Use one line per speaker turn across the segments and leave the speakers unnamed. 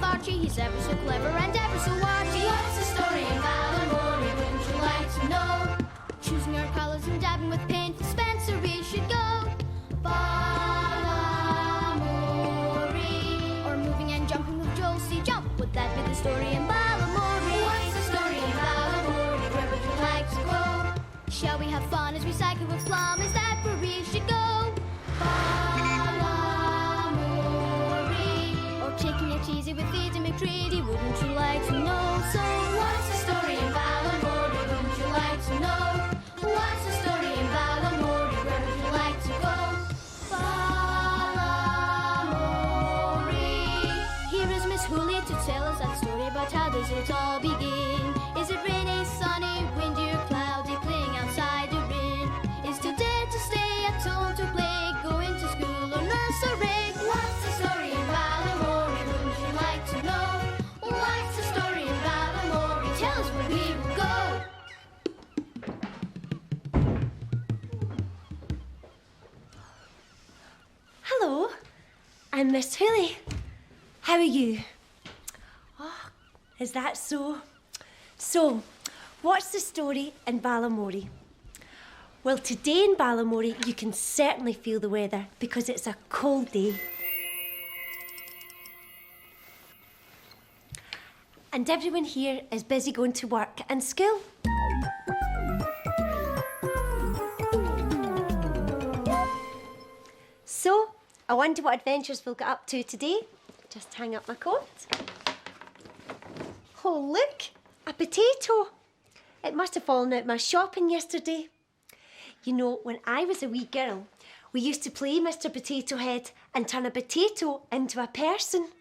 with Archie. He's ever so clever and ever so arty. What's the story in Balamory? Wouldn't you like to know? Choosing our colours and dabbing with paint. To Spencer we should go. Balamory. Or moving and jumping with Josie. Jump. Would that be the story in Balamory? What's the story in Balamory? Where would you like to go? Shall we have fun as we cycle with Plum? Is that where we should go? Balamory. Or taking it easy with Feed and McTreaty. Wouldn't you like to know? So what's the story in Balamory? Wouldn't you like to know? What's the story in Balamory? Where would you like to go? Balamory. Here is Miss Hooley to tell us that story about how does it all begin. Is it rainy, sunny, windy or cloudy, playing outside or in? Is too dead to stay at home to play, going to school or nursery? What's the story in Balamory? Wouldn't you like to know? What's the story in Balamory? Tell us where we will go.
Hello, I'm Miss Hooley. How are you? Oh, is that so? So, what's the story in Balamory? Well, today in Balamory, you can certainly feel the weather because it's a cold day. And everyone here is busy going to work and school. So, I wonder what adventures we'll get up to today. Just hang up my coat. Oh, look, a potato. It must have fallen out my shopping yesterday. You know, when I was a wee girl, we used to play Mr. Potato Head and turn a potato into a person.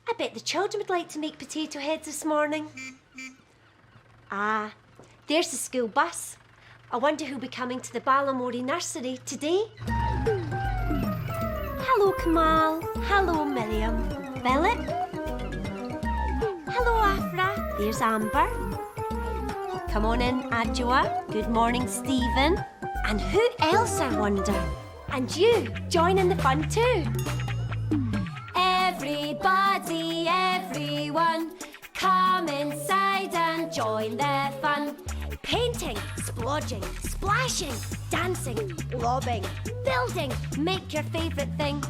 I bet the children would like to make potato heads this morning. Ah, there's the school bus. I wonder who'll be coming to the Balamory nursery today. Hello, Kamal. Hello, Miriam. Philip. Hello, Afra. There's Amber. Come on in, Adjoa. Good morning, Stephen. And who else, I wonder? And you, join in the fun too. Everybody, everyone, come inside and join the fun. Painting, splodging, splashing, dancing, lobbing, building, make your favourite thing.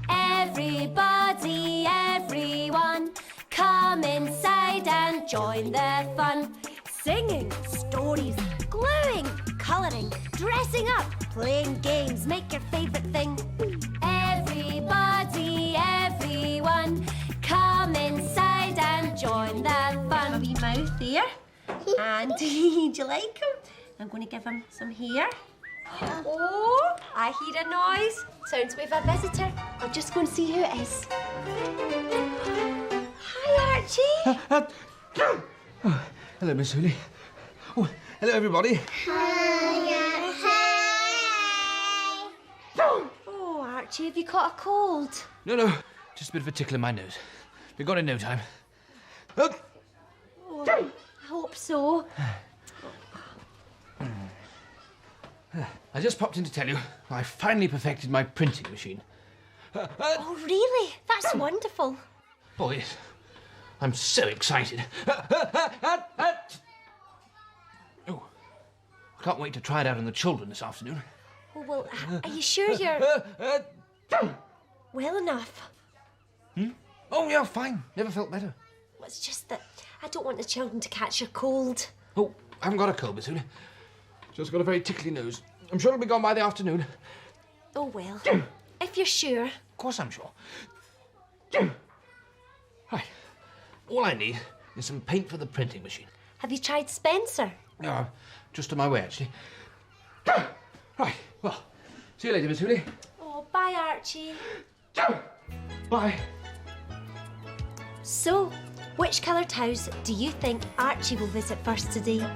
Everybody, everyone, come inside and join the fun. Singing, stories, gluing, colouring, dressing up, playing games, make your favourite thing. Everybody, everyone, come inside and join the fun. A wee mouth there. And do you like him? I'm going to give him some here. Oh, I hear a noise. Sounds we have a visitor. I'll just go and see who it is. Hi, Archie.
Oh, hello, Miss Hooley. Oh, hello, everybody.
Oh, Archie, have you caught a cold?
No, just a bit of a tickle in my nose. Be gone in no time. Oh.
Oh, I hope so.
I just popped in to tell you I finally perfected my printing machine.
Oh, really? That's wonderful.
Oh, yes. I'm so excited. Oh, I can't wait to try it out on the children this afternoon.
Oh, well, are you sure you're well enough?
Oh, yeah, fine. Never felt better.
Well, it's just that I don't want the children to catch a cold.
Oh, I haven't got a cold, Miss Hooley. Just got a very tickly nose. I'm sure it'll be gone by the afternoon.
Oh, well, if you're sure.
Of course I'm sure. Right. All I need is some paint for the printing machine.
Have you tried Spencer?
No, just on my way, actually. Right, well, see you later, Miss Hooley.
Oh, bye, Archie.
Bye.
So, which coloured house do you think Archie will visit first today?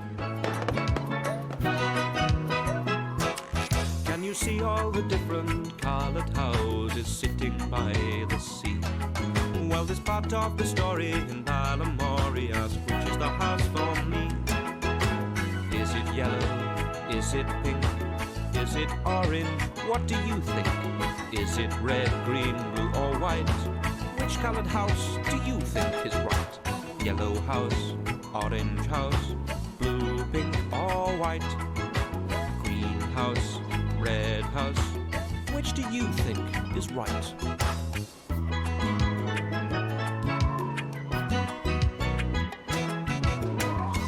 Can you see all the different coloured houses sitting by the sea? Well, this part of the story in Balamory asks, which is the house for me? Is it yellow? Is it pink? Is it orange? What do you think? Is it red, green, blue or white? Which coloured house do you think is right? Yellow house, orange house, blue, pink or white? Green house, red house, which do you think is right?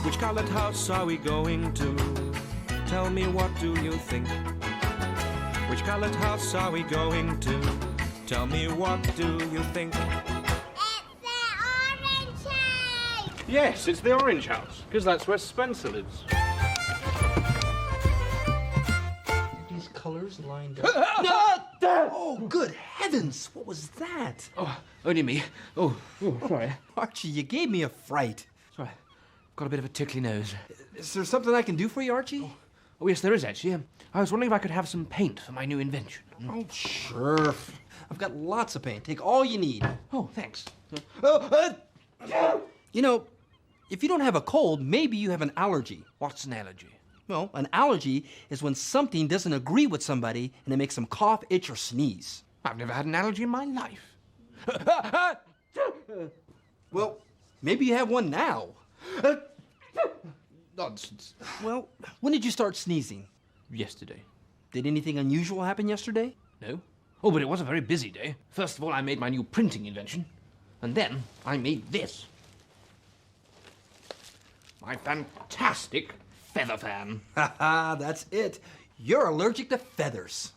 Which coloured house are we going to? Tell me, what do you think? Which coloured house are we going to? Tell me, what do you think?
It's the orange house!
Yes, it's the orange house, because that's where Spencer lives.
These colours lined up. Oh, good heavens! What was that?
Oh, only me. Oh, sorry.
Archie, you gave me a fright.
Sorry. Got a bit of a tickly nose.
Is there something I can do for you, Archie?
Oh, yes, there is actually. I was wondering if I could have some paint for my new invention.
Oh, sure. I've got lots of paint. Take all you need.
Oh, thanks.
You know, if you don't have a cold, maybe you have an allergy.
What's an allergy?
Well, an allergy is when something doesn't agree with somebody and it makes them cough, itch, or sneeze.
I've never had an allergy in my life.
Well, maybe you have one now.
Nonsense.
Well, when did you start sneezing?
Yesterday.
Did anything unusual happen yesterday?
No? Oh, but it was a very busy day. First of all, I made my new printing invention. And then I made this. My fantastic feather fan.
Ha ha, that's it. You're allergic to feathers.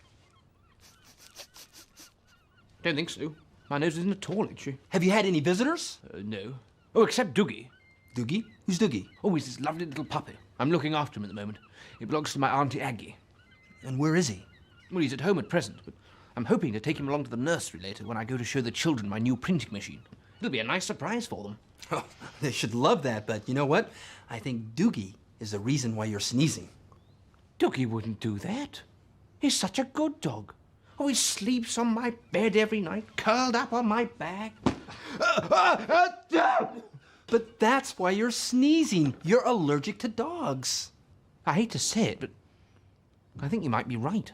Don't think so. My nose isn't at all itchy.
Have you had any visitors?
No. Oh, except Doogie.
Doogie? Who's Doogie?
Oh, he's this lovely little puppy. I'm looking after him at the moment. He belongs to my Auntie Aggie.
And where is he?
Well, he's at home at present, but I'm hoping to take him along to the nursery later when I go to show the children my new printing machine. It'll be a nice surprise for them.
Oh, they should love that, but you know what? I think Doogie is the reason why you're sneezing.
Doogie wouldn't do that. He's such a good dog. Oh, he sleeps on my bed every night, curled up on my back.
But that's why you're sneezing. You're allergic to dogs.
I hate to say it, but I think you might be right.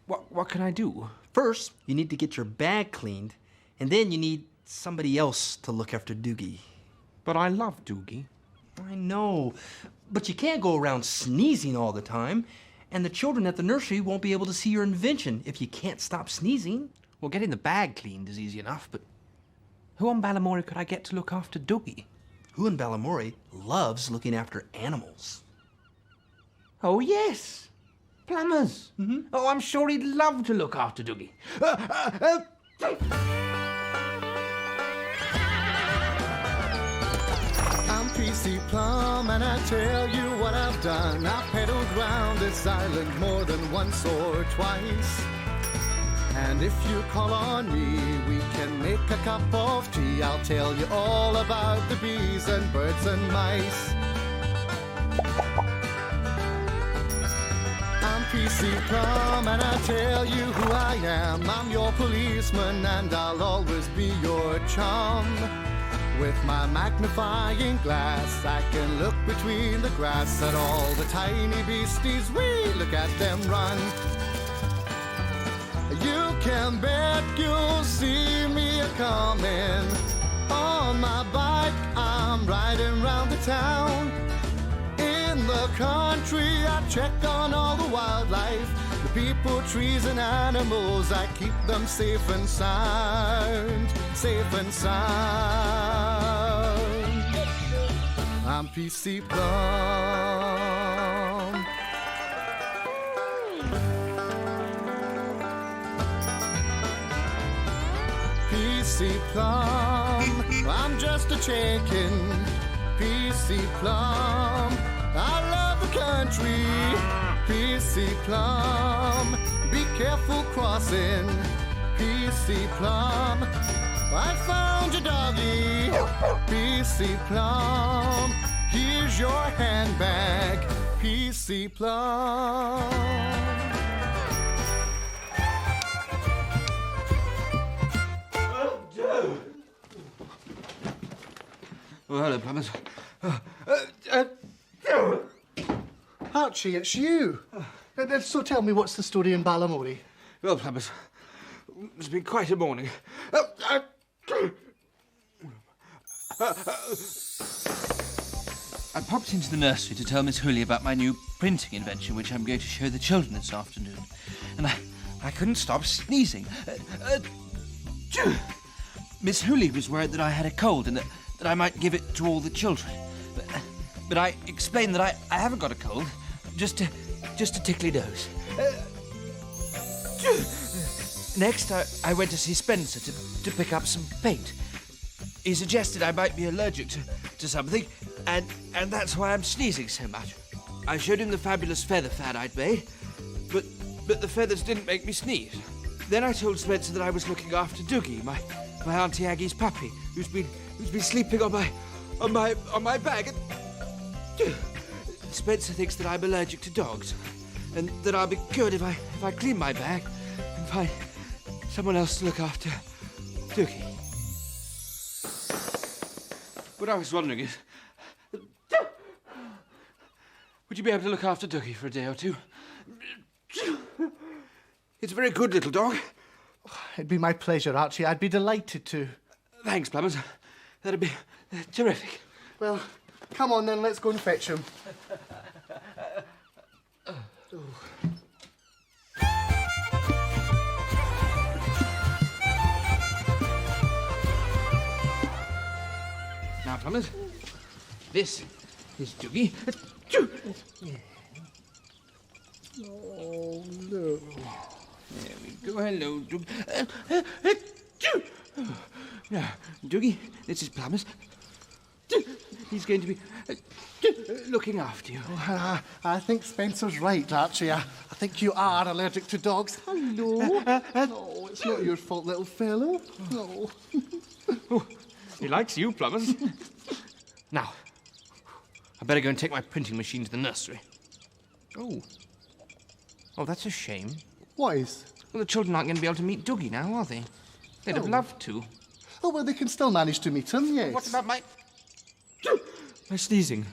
What can I do?
First, you need to get your bag cleaned, and then you need somebody else to look after Doogie.
But I love Doogie.
I know, but you can't go around sneezing all the time, and the children at the nursery won't be able to see your invention if you can't stop sneezing.
Well, getting the bag cleaned is easy enough, but who on Balamory could I get to look after Doogie?
Who in Balamory loves looking after animals?
Oh, yes. Plumbers.
Mm-hmm.
Oh, I'm sure he'd love to look after Doogie.
I'm PC Plum, and I tell you what I've done. I've pedaled round this island more than once or twice. And if you call on me, we can make a cup of tea. I'll tell you all about the bees and birds and mice. I'm PC Plum, and I tell you who I am. I'm your policeman, and I'll always be your chum. With my magnifying glass, I can look between the grass at all the tiny beasties. We look at them run. You can bet you'll see me a-comin'. On my bike, I'm riding round the town. In the country, I check on all the wildlife. The people, trees, and animals, I keep them safe and sound. Safe and sound. I'm PC Plum. PC Plum, I'm just a chicken. PC Plum, I love the country. PC Plum, be careful crossing. PC Plum, I found your doggy. PC Plum, here's your handbag. PC Plum.
Oh, hello, plumbers.
Archie, it's you. So tell me, what's the story in Balamory?
Well, plumbers, It's been quite a morning.
I popped into the nursery to tell Miss Hooley about my new printing invention, which I'm going to show the children this afternoon. And I couldn't stop sneezing. Miss Hooley was worried that I had a cold and that I might give it to all the children. But I explained that I haven't got a cold, just a tickly nose. Next, I went to see Spencer to pick up some paint. He suggested I might be allergic to something, and that's why I'm sneezing so much. I showed him the fabulous feather fan I'd made, but the feathers didn't make me sneeze. Then I told Spencer that I was looking after Doogie, my Auntie Aggie's puppy, who's been sleeping on my bag. And Spencer thinks that I'm allergic to dogs, and that I'll be good if I clean my bag and find someone else to look after Doogie. What I was wondering is, would you be able to look after Doogie for a day or two? It's a very good little dog.
It'd be my pleasure, Archie. I'd be delighted to.
Thanks, Plumbers. That'd be terrific.
Well, come on then, let's go and fetch him.
Now, Plumbers, this is Doogie.
Oh, no.
There we go. Hello, Doogie. Now, Doogie, this is Plumbers. He's going to be looking after you.
I think Spencer's right, Archie. I think you are allergic to dogs. Hello. No, it's not your fault, little fellow. No.
Oh, he likes you, Plumbers. Now, I better go and take my printing machine to the nursery. Oh, that's a shame.
What is?
Well, the children aren't going to be able to meet Doogie now, are they? They'd have loved to.
Oh, well, they can still manage to meet him, yes.
What about my sneezing?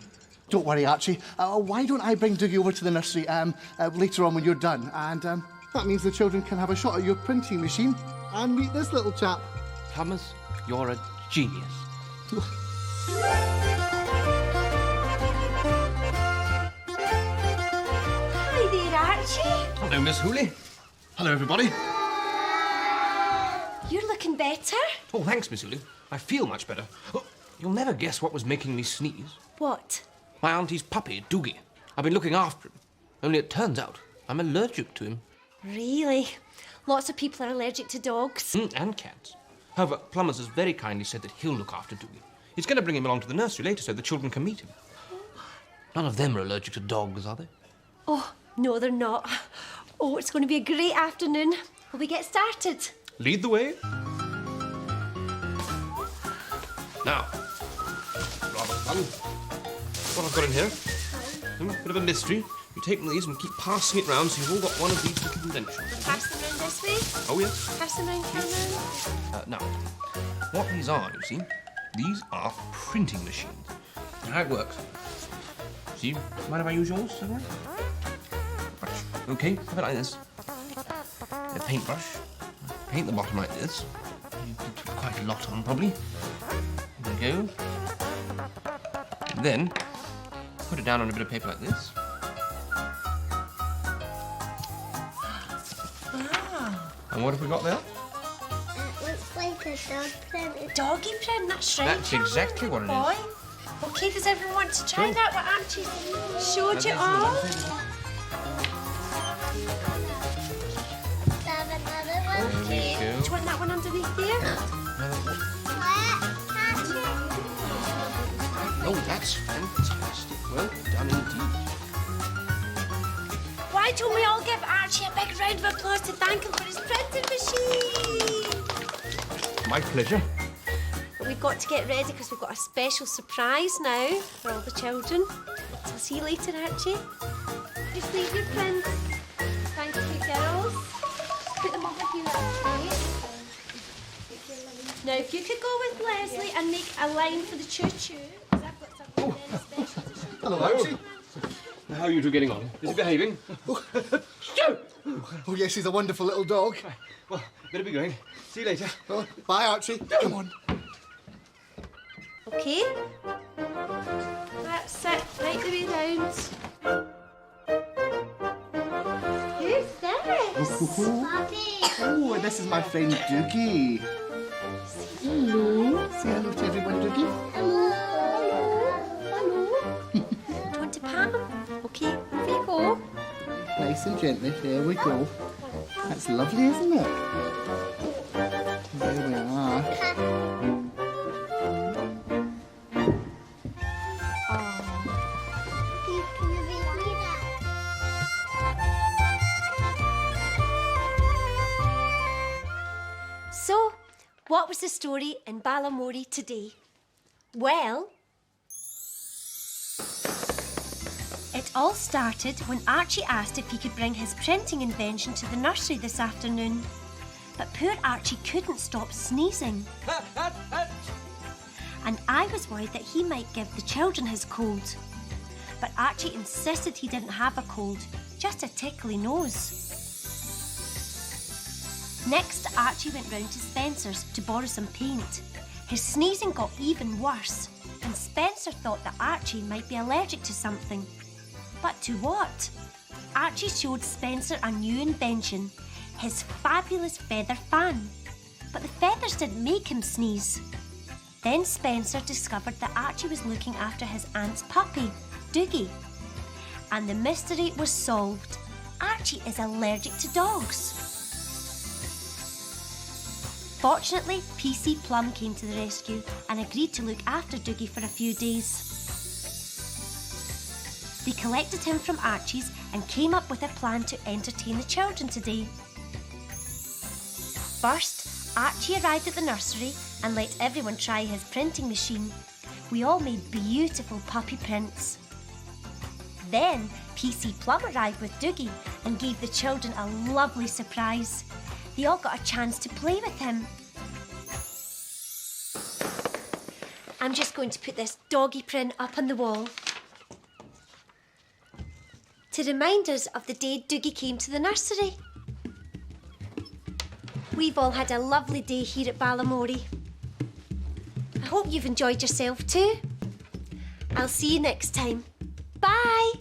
Don't worry, Archie. Why don't I bring Doogie over to the nursery later on when you're done? And that means the children can have a shot at your printing machine and meet this little chap.
Plumbers, you're a genius.
Hi there, Archie.
Hello, Miss Hooley. Hello, everybody.
You're looking better.
Oh, thanks, Miss Hooley. I feel much better. Oh, you'll never guess what was making me sneeze.
What?
My auntie's puppy, Doogie. I've been looking after him. Only it turns out I'm allergic to him.
Really? Lots of people are allergic to dogs.
And cats. However, Plumbers has very kindly said that he'll look after Doogie. He's going to bring him along to the nursery later so the children can meet him. None of them are allergic to dogs, are they?
Oh, no, they're not. Oh, it's going to be a great afternoon. Will we get started?
Lead the way. Now, rather fun. What I've got in here, a bit of a mystery. You take one of these and keep passing it round so you've all got one of these little inventions.
Pass them round this way.
Oh, yes.
Pass them round, Cameron.
Now, what these are, you see, these are printing machines. And how it works. See, mind if I use yours, all right? Okay, have it like this. A paintbrush. Paint the bottom like this. You put quite a lot on, probably. There we go. And then, put it down on a bit of paper like this. And what have we got there?
Looks like a dog print.
Doggy print, that's right.
That's
Cameron,
exactly what it
good
is.
boy. Okay, does everyone want to try
Sure.
that? What Archie showed you all?
Have another one.
Okay. Do you want that one underneath there?
Oh, that's fantastic. Well done indeed.
Why don't we all give Archie a big round of applause to thank him for his printing machine?
My pleasure.
But we've got to get ready because we've got a special surprise now for all the children. So see you later, Archie. Just leave your prints. Thank you, girls. Put them over here, Archie. Now, if you could go with Leslie and make a line for the choo-choo, because I've got something very special to show you.
Hello, Archie.
How are you two getting on? Is he behaving?
Oh, yes, he's a wonderful little dog.
Well,
Better be going. See you later.
Oh, bye, Archie. Come on.
Okay. That's it. Right the way round. Who's this?
Oh, this is my friend Doogie. Hello. Say hello to everyone, Doogie.
Do you want to pat him? Okay, there you go.
Nice and gently. There we go. That's lovely, isn't it? There we are.
So, what was the story in Balamory today? Well, it all started when Archie asked if he could bring his printing invention to the nursery this afternoon. But poor Archie couldn't stop sneezing. And I was worried that he might give the children his cold. But Archie insisted he didn't have a cold, just a tickly nose. Next, Archie went round to Spencer's to borrow some paint. His sneezing got even worse, and Spencer thought that Archie might be allergic to something. But to what? Archie showed Spencer a new invention, his fabulous feather fan. But the feathers didn't make him sneeze. Then Spencer discovered that Archie was looking after his aunt's puppy, Doogie. And the mystery was solved. Archie is allergic to dogs. Fortunately, PC Plum came to the rescue and agreed to look after Doogie for a few days. They collected him from Archie's and came up with a plan to entertain the children today. First, Archie arrived at the nursery and let everyone try his printing machine. We all made beautiful puppy prints. Then, PC Plum arrived with Doogie and gave the children a lovely surprise. They all got a chance to play with him. I'm just going to put this doggy print up on the wall to remind us of the day Doogie came to the nursery. We've all had a lovely day here at Balamory. I hope you've enjoyed yourself too. I'll see you next time. Bye!